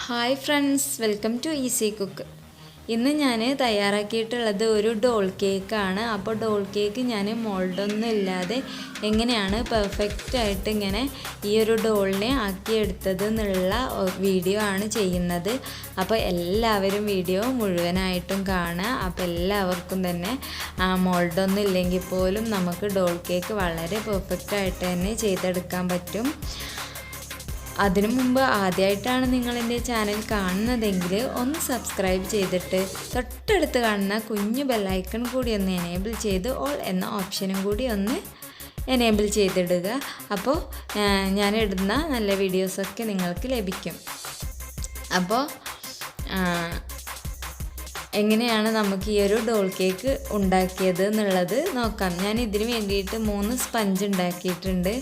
Hi friends, welcome to easy cook. ഇന്ന് ഞാൻ തയ്യാറാക്കിയിട്ടുള്ളത് ഒരു ഡോൾ കേക്കാണ്. അപ്പോൾ ഡോൾ കേക്ക് ഞാൻ മോൾഡൊന്നും ഇല്ലാതെ എങ്ങനെയാണ് പെർഫെക്റ്റായിട്ട് ഇങ്ങനെ ഈ ഒരു ഡോളിനെ ആക്കിയെടുത്തത് എന്നുള്ള വീഡിയോ ആണ് ചെയ്യുന്നത്. അപ്പോൾ എല്ലാവരും വീഡിയോ മുഴുവനായിട്ടും കാണുക. അപ്പോൾ എല്ലാവർക്കും തന്നെ മോൾഡൊന്നും ഇല്ലെങ്കിൽ പോലും നമുക്ക് ഡോൾ കേക്ക് വളരെ പെർഫെക്റ്റായിട്ട് തന്നെ ചെയ്തെടുക്കാൻ പറ്റും. അതിനു മുമ്പ് ആദ്യമായിട്ടാണ് നിങ്ങൾ എൻ്റെ ചാനൽ കാണുന്നതെങ്കിൽ ഒന്ന് സബ്സ്ക്രൈബ് ചെയ്തിട്ട് തൊട്ടടുത്ത് കാണുന്ന കുഞ്ഞു ബെല്ലൈക്കൺ കൂടി ഒന്ന് എനേബിൾ ചെയ്ത് ഓൾ എന്ന ഓപ്ഷനും കൂടി ഒന്ന് എനേബിൾ ചെയ്തിടുക. അപ്പോൾ ഞാനിടുന്ന നല്ല വീഡിയോസൊക്കെ നിങ്ങൾക്ക് ലഭിക്കും. അപ്പോൾ എങ്ങനെയാണ് നമുക്ക് ഈ ഒരു ഡോൾ കേക്ക് ഉണ്ടാക്കിയത് എന്നുള്ളത് നോക്കാം. ഞാൻ ഇതിന് വേണ്ടിയിട്ട് 3 സ്പഞ്ച് ഉണ്ടാക്കിയിട്ടുണ്ട്.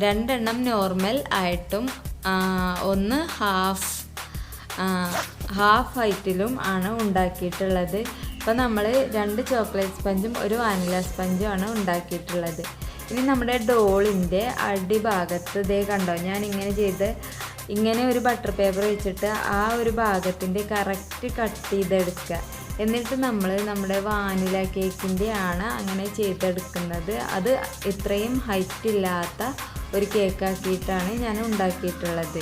2 എണ്ണം നോർമൽ ആയിട്ടും 1 ഹാഫ് ഹൈറ്റിലും ആണ് ഉണ്ടാക്കിയിട്ടുള്ളത്. ഇപ്പോൾ നമ്മൾ 2 ചോക്ലേറ്റ് സ്പഞ്ചും 1 വാനില സ്പഞ്ചും ആണ് ഉണ്ടാക്കിയിട്ടുള്ളത്. ഇനി നമ്മുടെ ഡോളിൻ്റെ അടിഭാഗത്ത് ഇതേ കണ്ടോ, ഞാൻ ഇങ്ങനെ ഒരു ബട്ടർ പേപ്പർ വെച്ചിട്ട് ആ ഒരു ഭാഗത്തിൻ്റെ കറക്റ്റ് കട്ട് ചെയ്തെടുക്കുക. എന്നിട്ട് നമ്മൾ നമ്മുടെ വാനില കേക്കിൻ്റെ ആണ് അങ്ങനെ ചെയ്തെടുക്കുന്നത്. അത് ഇത്രയും ഹൈറ്റ് ഇല്ലാത്ത ഒരു കേക്കാക്കിയിട്ടാണ് ഞാൻ ഉണ്ടാക്കിയിട്ടുള്ളത്.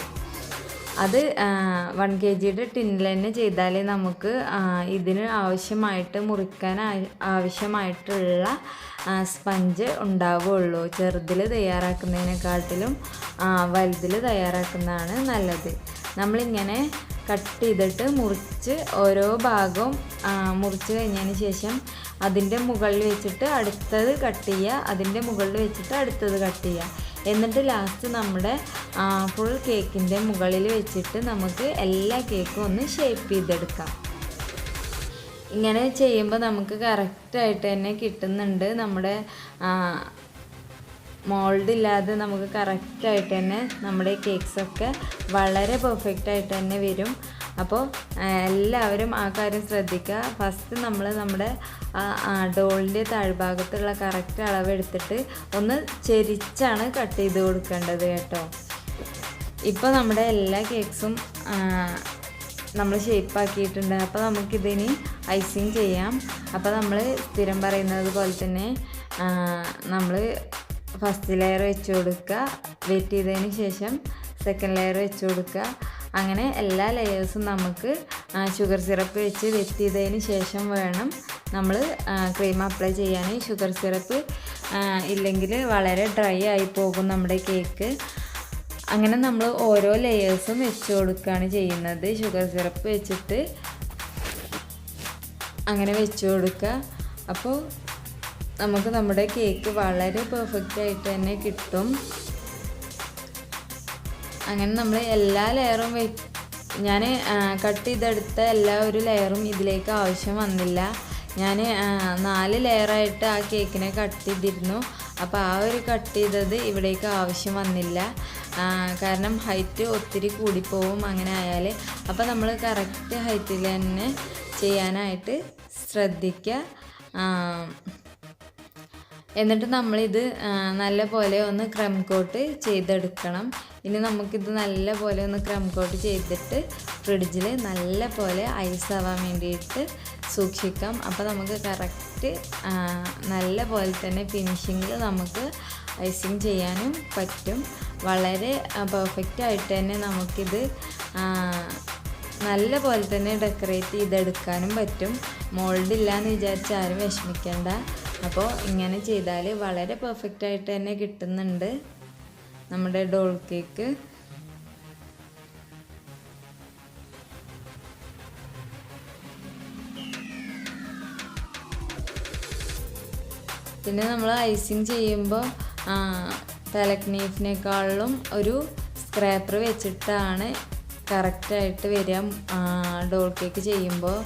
അത് 1 kg ടിന്നിൽ തന്നെ ചെയ്താലേ നമുക്ക് ഇതിന് മുറിക്കാൻ ആവശ്യമായിട്ടുള്ള സ്പഞ്ച് ഉണ്ടാവുകയുള്ളൂ. ചെറുതിൽ തയ്യാറാക്കുന്നതിനെക്കാട്ടിലും വലുതിൽ തയ്യാറാക്കുന്നതാണ് നല്ലത്. നമ്മളിങ്ങനെ കട്ട് ചെയ്തിട്ട് മുറിച്ച് ഓരോ ഭാഗവും മുറിച്ച് കഴിഞ്ഞതിന് ശേഷം അതിൻ്റെ മുകളിൽ വെച്ചിട്ട് അടുത്തത് കട്ട് ചെയ്യുക, അതിൻ്റെ മുകളിൽ വെച്ചിട്ട് അടുത്തത് കട്ട് ചെയ്യുക. എന്നിട്ട് ലാസ്റ്റ് നമ്മുടെ ഫുൾ കേക്കിൻ്റെ മുകളിൽ വെച്ചിട്ട് നമുക്ക് എല്ലാ കേക്കും ഒന്ന് ഷേപ്പ് ചെയ്തെടുക്കാം. ഇങ്ങനെ ചെയ്യുമ്പോൾ നമുക്ക് കറക്റ്റായിട്ട് തന്നെ കിട്ടുന്നുണ്ട്. നമ്മുടെ മോൾഡ് ഇല്ലാതെ നമുക്ക് കറക്റ്റായിട്ട് തന്നെ നമ്മുടെ കേക്ക്സൊക്കെ വളരെ പെർഫെക്റ്റായിട്ട് തന്നെ വരും. അപ്പോൾ എല്ലാവരും ആ കാര്യം ശ്രദ്ധിക്കുക. ഫസ്റ്റ് നമ്മൾ നമ്മുടെ ഡോളിൻ്റെ താഴ്ഭാഗത്തുള്ള കറക്റ്റ് അളവെടുത്തിട്ട് ഒന്ന് ചെരിച്ചാണ് കട്ട് ചെയ്ത് കൊടുക്കേണ്ടത് കേട്ടോ. ഇപ്പോൾ നമ്മുടെ എല്ലാ കേക്ക്സും നമ്മൾ ഷേപ്പാക്കിയിട്ടുണ്ട്. അപ്പോൾ നമുക്കിതിന് ഐസിങ് ചെയ്യാം. അപ്പോൾ നമ്മൾ സ്ഥിരം പറയുന്നത് പോലെ തന്നെ നമ്മൾ ഫസ്റ്റ് ലെയർ വെച്ച് കൊടുക്കുക, വെയിറ്റ് ചെയ്തതിന് ശേഷം സെക്കൻഡ് ലെയർ വെച്ച് കൊടുക്കുക. അങ്ങനെ എല്ലാ ലെയേഴ്സും നമുക്ക് ഷുഗർ സിറപ്പ് വെച്ച് വെറ്റ് ചെയ്തതിന് ശേഷം വേണം നമ്മൾ ക്രീം അപ്ലൈ ചെയ്യാൻ. ഷുഗർ സിറപ്പ് ഇല്ലെങ്കിൽ വളരെ ഡ്രൈ ആയി പോകും നമ്മുടെ കേക്ക്. അങ്ങനെ നമ്മൾ ഓരോ ലെയേഴ്സും വെച്ച് കൊടുക്കുകയാണ് ചെയ്യുന്നത്. ഷുഗർ സിറപ്പ് വെച്ചിട്ട് അങ്ങനെ വെച്ച് കൊടുക്കുക. അപ്പോൾ നമുക്ക് നമ്മുടെ കേക്ക് വളരെ പെർഫെക്റ്റ് ആയിട്ട് തന്നെ കിട്ടും. അങ്ങനെ നമ്മൾ എല്ലാ ലെയറും ഞാൻ കട്ട് ചെയ്തെടുത്ത ഒരു ലെയറും ഇതിലേക്ക് ആവശ്യം വന്നില്ല. ഞാൻ 4 ലെയറായിട്ട് ആ കേക്കിനെ കട്ട് ചെയ്തിരുന്നു. അപ്പോൾ ആ ഒരു കട്ട് ചെയ്തത് ഇവിടേക്ക് ആവശ്യം വന്നില്ല. കാരണം ഹൈറ്റ് ഒത്തിരി കൂടിപ്പോവും അങ്ങനെ ആയാൽ. അപ്പോൾ നമ്മൾ കറക്റ്റ് ഹൈറ്റിൽ തന്നെ ചെയ്യാനായിട്ട് ശ്രദ്ധിക്കുക. എന്നിട്ട് നമ്മളിത് നല്ല പോലെ ഒന്ന് ക്രം കോട്ട് ചെയ്തെടുക്കണം. ഇനി നമുക്കിത് നല്ല പോലെ ഒന്ന് ക്രം കോട്ട് ചെയ്തിട്ട് ഫ്രിഡ്ജിൽ നല്ല പോലെ ഐസ് ആവാൻ വേണ്ടിയിട്ട് സൂക്ഷിക്കാം. അപ്പോൾ നമുക്ക് കറക്റ്റ് നല്ല പോലെ തന്നെ ഫിനിഷിങ്ങിൽ നമുക്ക് ഐസിങ് ചെയ്യാനും പറ്റും. വളരെ പെർഫെക്റ്റായിട്ട് തന്നെ നമുക്കിത് നല്ല പോലെ തന്നെ ഡെക്കറേറ്റ് ചെയ്തെടുക്കാനും പറ്റും. മോൾഡ് ഇല്ലയെന്ന് വിചാരിച്ച് ആരും വിഷമിക്കേണ്ട. അപ്പോൾ ഇങ്ങനെ ചെയ്താൽ വളരെ പെർഫെക്റ്റായിട്ട് തന്നെ കിട്ടുന്നുണ്ട് നമ്മുടെ ഡോൾ കേക്ക്. പിന്നെ നമ്മൾ ഐസിങ് ചെയ്യുമ്പോൾ പെലക്നീഫിനേക്കാളും ഒരു സ്ക്രാപ്പർ വെച്ചിട്ടാണ് കറക്റ്റായിട്ട് വരിക. ഡോൾ കേക്ക് ചെയ്യുമ്പോൾ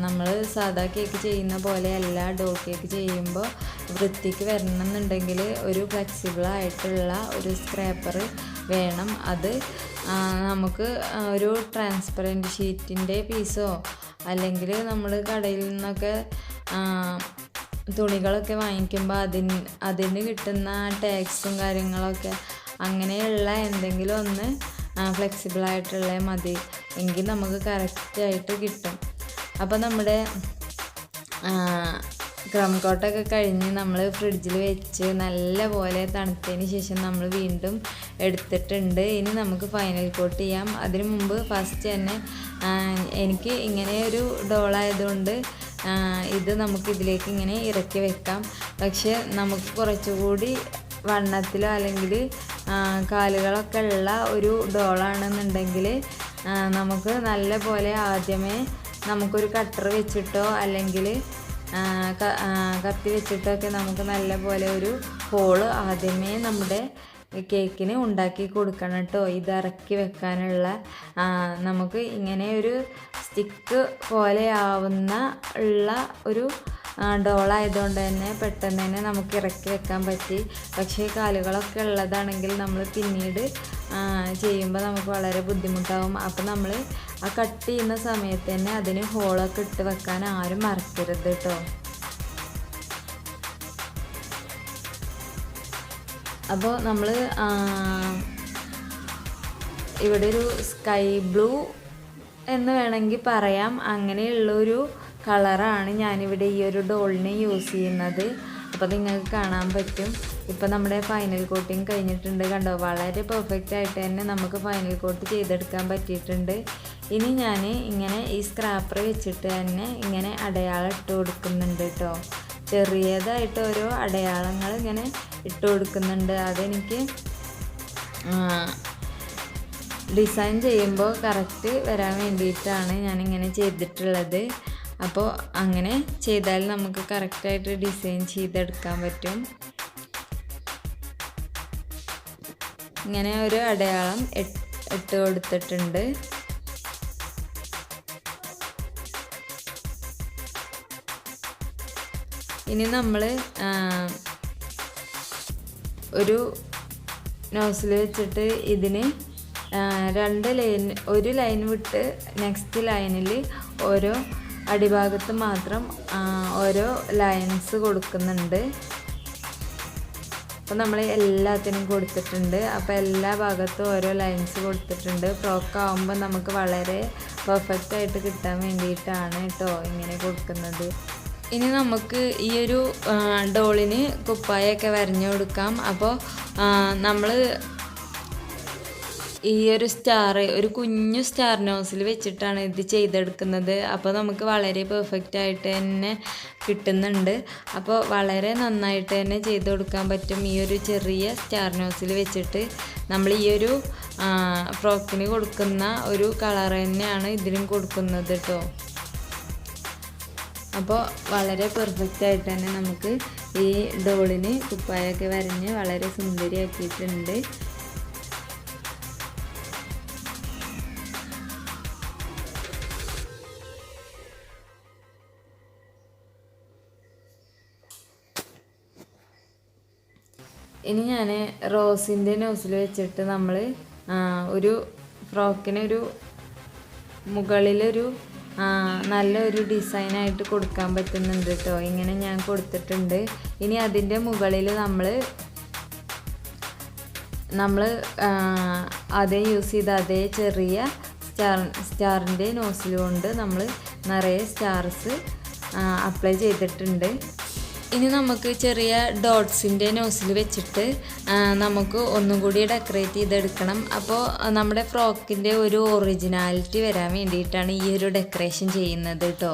നമ്മൾ സാധാ കേക്ക് ചെയ്യുന്ന പോലെയല്ല. ഡോൾ കേക്ക് ചെയ്യുമ്പോൾ വൃത്തിക്ക് വരണമെന്നുണ്ടെങ്കിൽ ഒരു ഫ്ലെക്സിബിളായിട്ടുള്ള ഒരു സ്ക്രാപ്പർ വേണം. അത് നമുക്ക് ഒരു ട്രാൻസ്പെറൻറ്റ് ഷീറ്റിൻ്റെ പീസോ അല്ലെങ്കിൽ നമ്മൾ കടയിൽ നിന്നൊക്കെ തുണികളൊക്കെ വാങ്ങിക്കുമ്പോൾ അതിന് കിട്ടുന്ന ടാഗ്സും കാര്യങ്ങളൊക്കെ അങ്ങനെയുള്ള എന്തെങ്കിലും ഒന്ന് ഫ്ലെക്സിബിളായിട്ടുള്ള മതി എങ്കിൽ നമുക്ക് കറക്റ്റായിട്ട് കിട്ടും. അപ്പോൾ നമ്മുടെ ക്രം കോട്ടൊക്കെ കഴിഞ്ഞ് നമ്മൾ ഫ്രിഡ്ജിൽ വെച്ച് നല്ല പോലെ തണുത്തതിന് ശേഷം നമ്മൾ വീണ്ടും എടുത്തിട്ടുണ്ട്. ഇനി നമുക്ക് ഫൈനൽ കോട്ട് ചെയ്യാം. അതിനു മുമ്പ് ഫസ്റ്റ് തന്നെ എനിക്ക് ഇങ്ങനെ ഒരു ഡോളായതുകൊണ്ട് ഇത് നമുക്ക് ഇതിലേക്ക് ഇങ്ങനെ ഇറക്കി വെക്കാം. പക്ഷെ നമുക്ക് കുറച്ചുകൂടി വണ്ണത്തിലോ അല്ലെങ്കിൽ കാലുകളൊക്കെ ഉള്ള ഒരു ഡോളാണെന്നുണ്ടെങ്കിൽ നമുക്ക് നല്ല പോലെ ആദ്യമേ നമുക്കൊരു കട്ടർ വെച്ചിട്ടോ അല്ലെങ്കിൽ കത്തി വെച്ചിട്ടൊക്കെ നമുക്ക് നല്ല പോലെ ഒരു ഹോള് ആദ്യമേ നമ്മുടെ കേക്കിന് ഉണ്ടാക്കി കൊടുക്കണം കേട്ടോ. ഇത് ഇറക്കി വെക്കാനുള്ള നമുക്ക് ഇങ്ങനെ ഒരു സ്റ്റിക്ക് പോലെ ആവുന്ന ഉള്ള ഒരു ഡോളായതുകൊണ്ട് തന്നെ പെട്ടെന്ന് തന്നെ നമുക്ക് ഇറക്കി വെക്കാൻ പറ്റി. പക്ഷേ കാലുകളൊക്കെ ഉള്ളതാണെങ്കിൽ നമ്മൾ പിന്നീട് ചെയ്യുമ്പോൾ നമുക്ക് വളരെ ബുദ്ധിമുട്ടാവും. അപ്പോൾ നമ്മൾ ആ കട്ട് ചെയ്യുന്ന സമയത്ത് തന്നെ അതിന് ഹോളൊക്കെ ഇട്ട് വെക്കാൻ ആരും മറക്കരുത് കേട്ടോ. അപ്പോൾ നമ്മൾ ഇവിടെ ഒരു സ്കൈ ബ്ലൂ എന്ന് വേണമെങ്കിൽ പറയാം, അങ്ങനെയുള്ളൊരു കളറാണ് ഞാനിവിടെ ഈ ഒരു ഡോളിന് യൂസ് ചെയ്യുന്നത്. അപ്പോൾ നിങ്ങൾക്ക് കാണാൻ പറ്റും. ഇപ്പോൾ നമ്മുടെ ഫൈനൽ കോട്ടിങ് കഴിഞ്ഞിട്ടുണ്ട്, കണ്ടോ? വളരെ പെർഫെക്റ്റ് ആയിട്ട് തന്നെ നമുക്ക് ഫൈനൽ കോട്ട് ചെയ്തെടുക്കാൻ പറ്റിയിട്ടുണ്ട്. ഇനി ഞാൻ ഇങ്ങനെ ഈ സ്ക്രാപ്പർ വെച്ചിട്ട് തന്നെ ഇങ്ങനെ അടയാളം ഇട്ട് കൊടുക്കുന്നുണ്ട് കേട്ടോ. ചെറിയതായിട്ട് ഓരോ അടയാളങ്ങൾ ഇങ്ങനെ ഇട്ട് കൊടുക്കുന്നുണ്ട്. അതെനിക്ക് ഡിസൈൻ ചെയ്യുമ്പോൾ കറക്റ്റ് വരാൻ വേണ്ടിയിട്ടാണ് ഞാനിങ്ങനെ ചെയ്തിട്ടുള്ളത്. അപ്പോൾ അങ്ങനെ ചെയ്താൽ നമുക്ക് കറക്റ്റായിട്ട് ഡിസൈൻ ചെയ്തെടുക്കാൻ പറ്റും. ഇങ്ങനെ ഒരു അടയാളം ഇട്ട് കൊടുത്തിട്ടുണ്ട്. ഇനി നമ്മൾ ഒരു നോസിൽ വെച്ചിട്ട് ഇതിന് ഒരു ലൈൻ വിട്ട് നെക്സ്റ്റ് ലൈനിൽ ഓരോ അടിഭാഗത്ത് മാത്രം ഓരോ ലൈൻസ് കൊടുക്കുന്നുണ്ട്. അപ്പോൾ നമ്മൾ എല്ലാത്തിനും കൊടുത്തിട്ടുണ്ട്. അപ്പോൾ എല്ലാ ഭാഗത്തും ഓരോ ലൈൻസ് കൊടുത്തിട്ടുണ്ട്. ഫ്രോക്ക് ആകുമ്പോൾ നമുക്ക് വളരെ പെർഫെക്റ്റ് ആയിട്ട് കിട്ടാൻ വേണ്ടിയിട്ടാണ് കേട്ടോ ഇങ്ങനെ കൊടുക്കുന്നത്. ഇനി നമുക്ക് ഈ ഒരു ഡോളിന് കുപ്പായൊക്കെ വരഞ്ഞു കൊടുക്കാം. അപ്പോൾ നമ്മൾ ഈ ഒരു ഒരു കുഞ്ഞു സ്റ്റാർ നോസിൽ വെച്ചിട്ടാണ് ഇത് ചെയ്തെടുക്കുന്നത്. അപ്പോൾ നമുക്ക് വളരെ പെർഫെക്റ്റ് ആയിട്ട് തന്നെ കിട്ടുന്നുണ്ട്. അപ്പോൾ വളരെ നന്നായിട്ട് തന്നെ ചെയ്ത് കൊടുക്കാൻ പറ്റും. ഈ ഒരു ചെറിയ സ്റ്റാർ നോസിൽ വെച്ചിട്ട് നമ്മൾ ഈ ഒരു ഫ്രോക്കിന് കൊടുക്കുന്ന ഒരു കളർ തന്നെയാണ് ഇതിനും കൊടുക്കുന്നത് കേട്ടോ. അപ്പോൾ വളരെ പെർഫെക്റ്റ് ആയിട്ട് തന്നെ നമുക്ക് ഈ ഡോളിന് കുപ്പായൊക്കെ വരഞ്ഞ് വളരെ സുന്ദരിയാക്കിയിട്ടുണ്ട്. ഇനി ഞാൻ റോസിൻ്റെ നോസിൽ വെച്ചിട്ട് നമ്മൾ ഒരു ഫ്രോക്കിനൊരു മുകളിലൊരു നല്ലൊരു ഡിസൈനായിട്ട് കൊടുക്കാൻ പറ്റുന്നുണ്ട് കേട്ടോ. ഇങ്ങനെ ഞാൻ കൊടുത്തിട്ടുണ്ട്. ഇനി അതിൻ്റെ മുകളിൽ നമ്മൾ അതേ യൂസ് ചെയ്ത അതേ ചെറിയ സ്റ്റാറിൻ്റെ നോസിൽ കൊണ്ട് നമ്മൾ നിറയെ സ്റ്റാർസ് അപ്ലൈ ചെയ്തിട്ടുണ്ട്. ഇനി നമുക്ക് ചെറിയ ഡോട്ട്സിൻ്റെ നോസിൽ വെച്ചിട്ട് നമുക്ക് ഒന്നും കൂടി ഡെക്കറേറ്റ് ചെയ്തെടുക്കണം. അപ്പോൾ നമ്മുടെ ഫ്രോക്കിൻ്റെ ഒരു ഒറിജിനാലിറ്റി വരാൻ വേണ്ടിയിട്ടാണ് ഈ ഒരു ഡെക്കറേഷൻ ചെയ്യുന്നത് കേട്ടോ.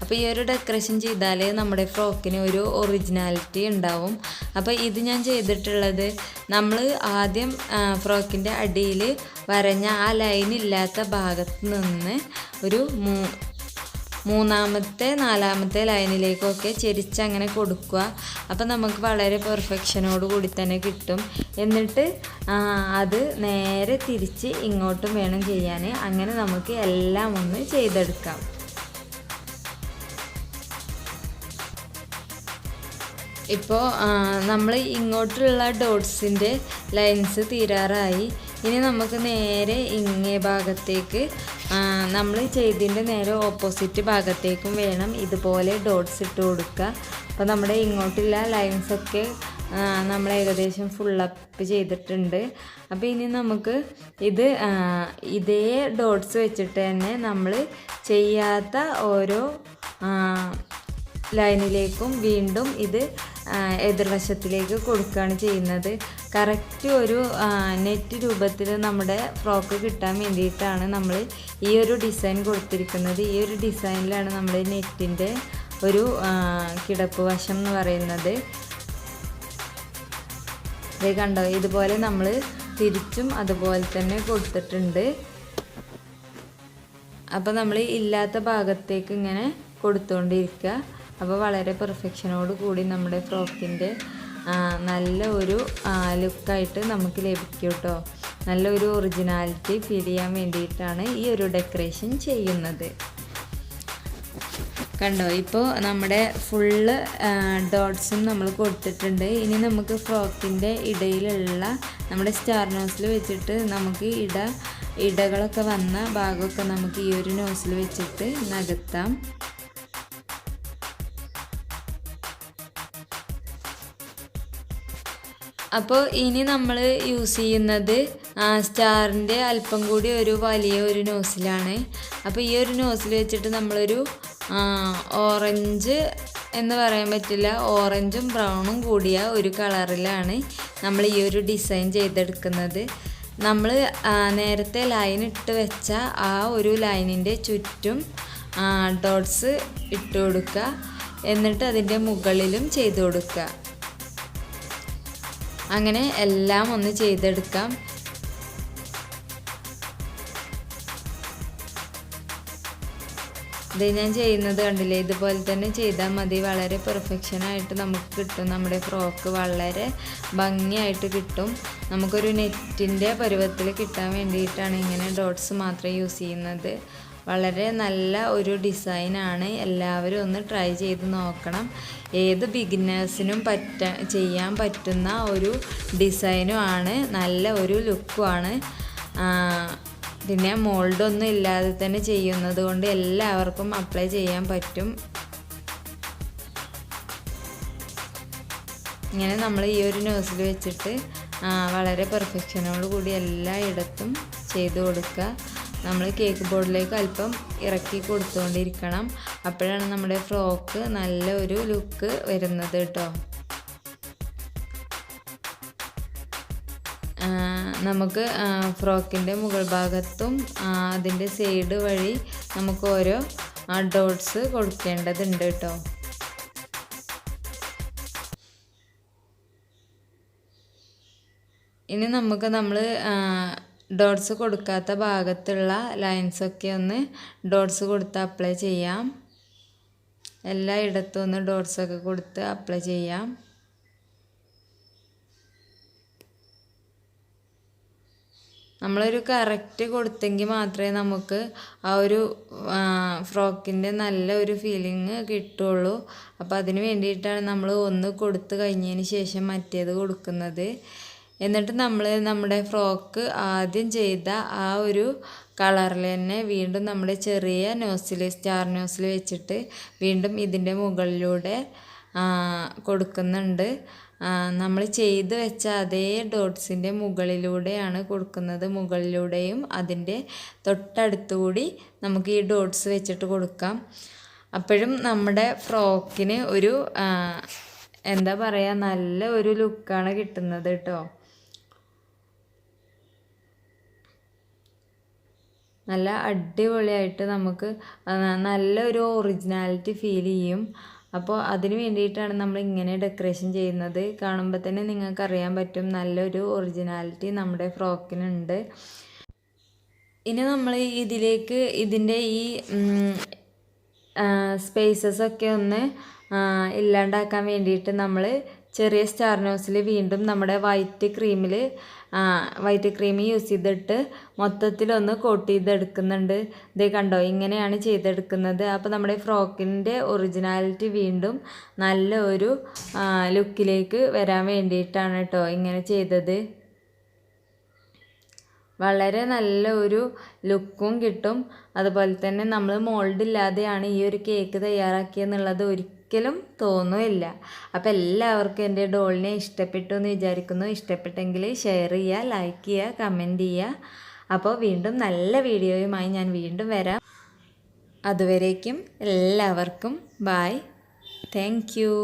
അപ്പോൾ ഈ ഒരു ഡെക്കറേഷൻ ചെയ്താൽ നമ്മുടെ ഫ്രോക്കിന് ഒരു ഒറിജിനാലിറ്റി ഉണ്ടാവും. അപ്പോൾ ഇത് ഞാൻ ചെയ്തിട്ടുള്ളത് നമ്മൾ ആദ്യം ഫ്രോക്കിൻ്റെ അടിയിൽ വരഞ്ഞ ആ ലൈൻ ഇല്ലാത്ത ഭാഗത്ത് നിന്ന് ഒരു മൂന്നാമത്തെ നാലാമത്തെ ലൈനിലേക്കൊക്കെ ചെരിച്ചങ്ങനെ കൊടുക്കുക. അപ്പം നമുക്ക് വളരെ പെർഫെക്ഷനോട് കൂടി തന്നെ കിട്ടും. എന്നിട്ട് അത് നേരെ തിരിച്ച് ഇങ്ങോട്ടും വേണം ചെയ്യാൻ. അങ്ങനെ നമുക്ക് എല്ലാം ഒന്ന് ചെയ്തെടുക്കാം. ഇപ്പോൾ നമ്മൾ ഇങ്ങോട്ടുള്ള ഡോട്ട്സിൻ്റെ ലൈൻസ് തീരാറായി. ഇനി നമുക്ക് നേരെ ഇങ്ങേ ഭാഗത്തേക്ക് നമ്മൾ ചെയ്തതിൻ്റെ നേരെ ഓപ്പോസിറ്റ് ഭാഗത്തേക്കും വേണം ഇതുപോലെ ഡോട്ട്സ് ഇട്ട് കൊടുക്കുക. അപ്പോൾ നമ്മുടെ ഇങ്ങോട്ടുള്ള ലൈൻസൊക്കെ നമ്മൾ ഏകദേശം ഫുള്ളപ്പ് ചെയ്തിട്ടുണ്ട്. അപ്പോൾ ഇനി നമുക്ക് ഇതേ ഡോട്ട്സ് വെച്ചിട്ട് തന്നെ നമ്മൾ ചെയ്യാത്ത ഓരോ ലൈനിലേക്കും വീണ്ടും ഇത് എതിർവശത്തിലേക്ക് കൊടുക്കുകയാണ് ചെയ്യുന്നത്. കറക്റ്റ് ഒരു നെറ്റ് രൂപത്തിൽ നമ്മുടെ ഫ്രോക്ക് കിട്ടാൻ വേണ്ടിയിട്ടാണ് നമ്മൾ ഈ ഒരു ഡിസൈൻ കൊടുത്തിരിക്കുന്നത്. ഈ ഒരു ഡിസൈനിലാണ് നമ്മൾ നെറ്റിൻ്റെ ഒരു കിടപ്പ് വശം എന്ന് പറയുന്നത്. ഇത് കണ്ടോ, ഇതുപോലെ നമ്മൾ തിരിച്ചും അതുപോലെ തന്നെ കൊടുത്തിട്ടുണ്ട്. അപ്പോൾ നമ്മൾ ഇല്ലാത്ത ഭാഗത്തേക്ക് ഇങ്ങനെ കൊടുത്തുകൊണ്ടിരിക്കുക. അപ്പോൾ വളരെ പെർഫെക്ഷനോട് കൂടി നമ്മുടെ ഫ്രോക്കിൻ്റെ നല്ല ഒരു ലുക്കായിട്ട് നമുക്ക് ലഭിക്കും കേട്ടോ. നല്ലൊരു ഒറിജിനാലിറ്റി ഫീൽ ചെയ്യാൻ വേണ്ടിയിട്ടാണ് ഈ ഒരു ഡെക്കറേഷൻ ചെയ്യുന്നത്. കണ്ടോ, ഇപ്പോൾ നമ്മുടെ ഫുള്ള് ഡോട്ട്സും നമ്മൾ കൊടുത്തിട്ടുണ്ട്. ഇനി നമുക്ക് ഫ്രോക്കിൻ്റെ ഇടയിലുള്ള നമ്മുടെ സ്റ്റാർ നോസിൽ വെച്ചിട്ട് നമുക്ക് ഇടകളൊക്കെ വന്ന ഭാഗമൊക്കെ നമുക്ക് ഈ ഒരു നോസിൽ വെച്ചിട്ട് നികത്താം. അപ്പോൾ ഇനി നമ്മൾ യൂസ് ചെയ്യുന്നത് സ്റ്റാറിൻ്റെ അല്പം കൂടി ഒരു വലിയ ഒരു നോസിലാണ്. അപ്പോൾ ഈ ഒരു നോസിൽ വെച്ചിട്ട് നമ്മളൊരു ഓറഞ്ച് എന്ന് പറയാൻ പറ്റില്ല, ഓറഞ്ചും ബ്രൗണും കൂടിയ ഒരു കളറിലാണ് നമ്മൾ ഈ ഒരു ഡിസൈൻ ചെയ്തെടുക്കുന്നത്. നമ്മൾ നേരത്തെ ലൈൻ ഇട്ട് വെച്ച ആ ഒരു ലൈനിൻ്റെ ചുറ്റും ഡോട്ട്സ് ഇട്ട് കൊടുക്കുക. എന്നിട്ട് അതിൻ്റെ മുകളിലും ചെയ്ത് കൊടുക്കുക. അങ്ങനെ എല്ലാം ഒന്ന് ചെയ്തെടുക്കാം. ഇത് ഞാൻ ചെയ്യുന്നത് കണ്ടില്ലേ, ഇതുപോലെ തന്നെ ചെയ്താൽ മതി. വളരെ പെർഫെക്ഷനായിട്ട് നമുക്ക് കിട്ടും. നമ്മുടെ ഫ്രോക്ക് വളരെ ഭംഗിയായിട്ട് കിട്ടും. നമുക്കൊരു നെറ്റിൻ്റെ പരുവത്തിൽ കിട്ടാൻ വേണ്ടിയിട്ടാണ് ഇങ്ങനെ ഡോട്ട്സ് മാത്രം യൂസ് ചെയ്യുന്നത്. വളരെ നല്ല ഒരു ഡിസൈനാണ്. എല്ലാവരും ഒന്ന് ട്രൈ ചെയ്ത് നോക്കണം. ഏത് ബിഗിനേഴ്സിനും ചെയ്യാൻ പറ്റുന്ന ഒരു ഡിസൈനും ആണ്. നല്ല ഒരു ലുക്കുമാണ്. പിന്നെ മോൾഡൊന്നും ഇല്ലാതെ തന്നെ ചെയ്യുന്നത് കൊണ്ട് എല്ലാവർക്കും അപ്ലൈ ചെയ്യാൻ പറ്റും. ഇങ്ങനെ നമ്മൾ ഈ ഒരു നോസിൽ വെച്ചിട്ട് വളരെ പെർഫെക്ഷനോട് കൂടി എല്ലായിടത്തും ചെയ്ത് കൊടുക്കുക. നമ്മൾ കേക്ക് ബോർഡിലേക്ക് അല്പം ഇറക്കി കൊടുത്തുകൊണ്ടിരിക്കണം. അപ്പോഴാണ് നമ്മുടെ ഫ്രോക്ക് നല്ല ഒരു ലുക്ക് വരുന്നത് കേട്ടോ. നമുക്ക് ഫ്രോക്കിൻ്റെ മുകൾ ഭാഗത്തും അതിൻ്റെ സൈഡ് വഴി നമുക്ക് ഓരോ ഡോട്ട്സ് കൊടുക്കേണ്ടതുണ്ട് കേട്ടോ. ഇനി നമുക്ക് നമ്മൾ ഡോട്ട്സ് കൊടുക്കാത്ത ഭാഗത്തുള്ള ലൈൻസൊക്കെ ഒന്ന് ഡോട്ട്സ് കൊടുത്ത് അപ്ലൈ ചെയ്യാം. എല്ലായിടത്തും ഒന്ന് ഡോട്ട്സൊക്കെ കൊടുത്ത് അപ്ലൈ ചെയ്യാം. നമ്മളൊരു കറക്റ്റ് കൊടുത്തെങ്കിൽ മാത്രമേ നമുക്ക് ആ ഒരു ഫ്രോക്കിൻ്റെ നല്ല ഒരു ഫീലിംഗ് കിട്ടുള്ളൂ. അപ്പോൾ അതിന് വേണ്ടിയിട്ടാണ് നമ്മൾ ഒന്ന് കൊടുത്ത് കഴിഞ്ഞതിന് ശേഷം മറ്റേത് കൊടുക്കുന്നത്. എന്നിട്ട് നമ്മൾ നമ്മുടെ ഫ്രോക്ക് ആദ്യം ചെയ്ത ആ ഒരു കളറിൽ തന്നെ വീണ്ടും നമ്മുടെ ചെറിയ നോസിൽ സ്റ്റാർ നോസിൽ വെച്ചിട്ട് വീണ്ടും ഇതിൻ്റെ മുകളിലൂടെ കൊടുക്കുന്നുണ്ട്. നമ്മൾ ചെയ്ത് വെച്ച അതേ ഡോട്ട്സിൻ്റെ മുകളിലൂടെയാണ് കൊടുക്കുന്നത്. മുകളിലൂടെയും അതിൻ്റെ തൊട്ടടുത്തുകൂടി നമുക്ക് ഈ ഡോട്ട്സ് വെച്ചിട്ട് കൊടുക്കാം. അപ്പോഴും നമ്മുടെ ഫ്രോക്കിന് ഒരു എന്താ പറയുക, നല്ല ഒരു ലുക്കാണ് കിട്ടുന്നത് കേട്ടോ. നല്ല അടിപൊളിയായിട്ട് നമുക്ക് നല്ലൊരു ഒറിജിനാലിറ്റി ഫീൽ ചെയ്യും. അപ്പോൾ അതിന് വേണ്ടിയിട്ടാണ് നമ്മൾ ഇങ്ങനെ ഡെക്കറേഷൻ ചെയ്യുന്നത്. കാണുമ്പോൾ തന്നെ നിങ്ങൾക്ക് അറിയാൻ പറ്റും നല്ലൊരു ഒറിജിനാലിറ്റി നമ്മുടെ ഫ്രോക്കിനുണ്ട്. ഇനി നമ്മൾ ഇതിലേക്ക് ഇതിൻ്റെ ഈ സ്പേസസൊക്കെ ഒന്ന് ഇല്ലാണ്ടാക്കാൻ വേണ്ടിയിട്ട് നമ്മൾ ചെറിയ സ്റ്റാർ നോസിൽ വീണ്ടും നമ്മുടെ വൈറ്റ് ക്രീം യൂസ് ചെയ്തിട്ട് മൊത്തത്തിലൊന്ന് കോട്ട് ചെയ്തെടുക്കുന്നുണ്ട്. ഇത് കണ്ടോ, ഇങ്ങനെയാണ് ചെയ്തെടുക്കുന്നത്. അപ്പോൾ നമ്മുടെ ഫ്രോക്കിൻ്റെ ഒറിജിനാലിറ്റി വീണ്ടും നല്ല ഒരു ലുക്കിലേക്ക് വരാൻ വേണ്ടിയിട്ടാണ് കേട്ടോ ഇങ്ങനെ ചെയ്തത്. വളരെ നല്ല ഒരു ലുക്കും കിട്ടും. അതുപോലെ തന്നെ നമ്മൾ മോൾഡ് ഇല്ലാതെയാണ് ഈ ഒരു കേക്ക് തയ്യാറാക്കിയെന്നുള്ളത് ഒരിക്കലും ഒരിക്കലും തോന്നുകയില്ല. അപ്പോൾ എല്ലാവർക്കും എൻ്റെ ഡോളിനെ ഇഷ്ടപ്പെട്ടു എന്ന് വിചാരിക്കുന്നു. ഇഷ്ടപ്പെട്ടെങ്കിൽ ഷെയർ ചെയ്യുക, ലൈക്ക് ചെയ്യുക, കമൻറ്റ് ചെയ്യുക. അപ്പോൾ വീണ്ടും നല്ല വീഡിയോയുമായി ഞാൻ വീണ്ടും വരാം. അതുവരേക്കും എല്ലാവർക്കും ബൈ. Thank you.